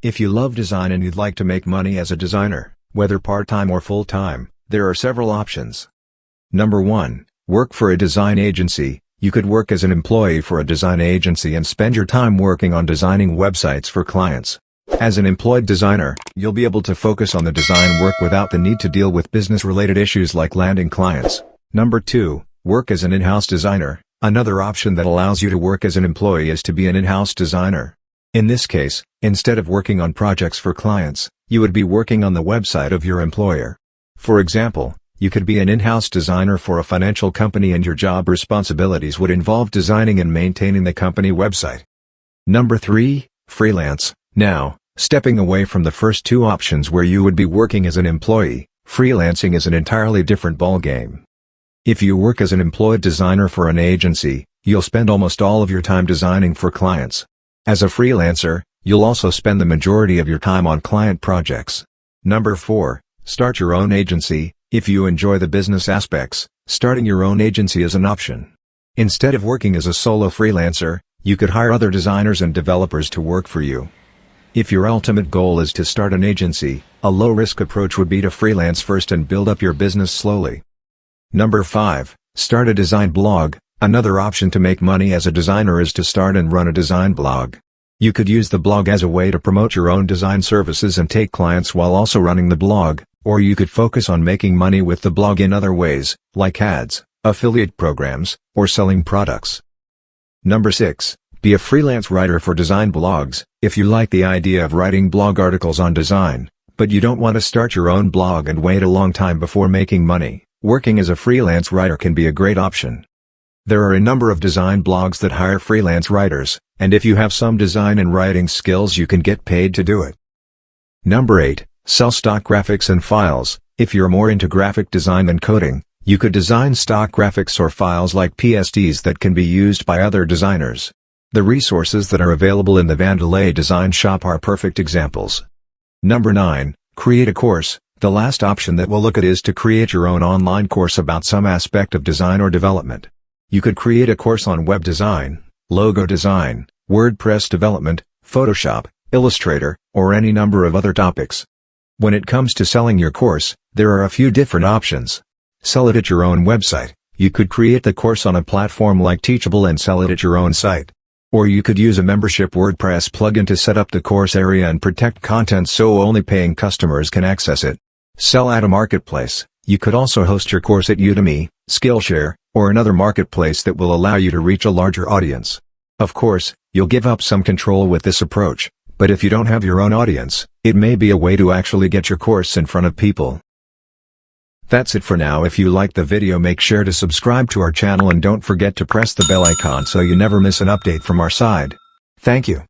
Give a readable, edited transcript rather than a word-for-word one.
If you love design and you'd like to make money as a designer, whether part-time or full-time, there are several options. Number 1. Work for a design agency. You could work as an employee for a design agency and spend your time working on designing websites for clients. As an employed designer, you'll be able to focus on the design work without the need to deal with business-related issues like landing clients. Number 2. Work as an in-house designer. Another option that allows you to work as an employee is to be an in-house designer. In this case, instead of working on projects for clients, you would be working on the website of your employer. For example, you could be an in-house designer for a financial company and your job responsibilities would involve designing and maintaining the company website. Number 3. Freelance. Now, stepping away from the first two options where you would be working as an employee, freelancing is an entirely different ballgame. If you work as an employed designer for an agency, you'll spend almost all of your time designing for clients. As a freelancer, you'll also spend the majority of your time on client projects. Number 4. Start your own agency. If you enjoy the business aspects, starting your own agency is an option. Instead of working as a solo freelancer, you could hire other designers and developers to work for you. If your ultimate goal is to start an agency, a low-risk approach would be to freelance first and build up your business slowly. Number 5. Start a design blog. Another option to make money as a designer is to start and run a design blog. You could use the blog as a way to promote your own design services and take clients while also running the blog, or you could focus on making money with the blog in other ways, like ads, affiliate programs, or selling products. Number 6. Be a freelance writer for design blogs. If you like the idea of writing blog articles on design, but you don't want to start your own blog and wait a long time before making money, working as a freelance writer can be a great option. There are a number of design blogs that hire freelance writers, and if you have some design and writing skills you can get paid to do it. Number 8. Sell stock graphics and files. If you're more into graphic design than coding, you could design stock graphics or files like PSDs that can be used by other designers. The resources that are available in the Vandelay Design Shop are perfect examples. Number 9. Create a course. The last option that we'll look at is to create your own online course about some aspect of design or development. You could create a course on web design, logo design, WordPress development, Photoshop, Illustrator, or any number of other topics. When it comes to selling your course, there are a few different options. Sell it at your own website. You could create the course on a platform like Teachable and sell it at your own site. Or you could use a membership WordPress plugin to set up the course area and protect content so only paying customers can access it. Sell at a marketplace. You could also host your course at Udemy, Skillshare, or another marketplace that will allow you to reach a larger audience. Of course, you'll give up some control with this approach, but if you don't have your own audience, it may be a way to actually get your course in front of people. That's it for now. If you liked the video, make sure to subscribe to our channel and don't forget to press the bell icon so you never miss an update from our side. Thank you.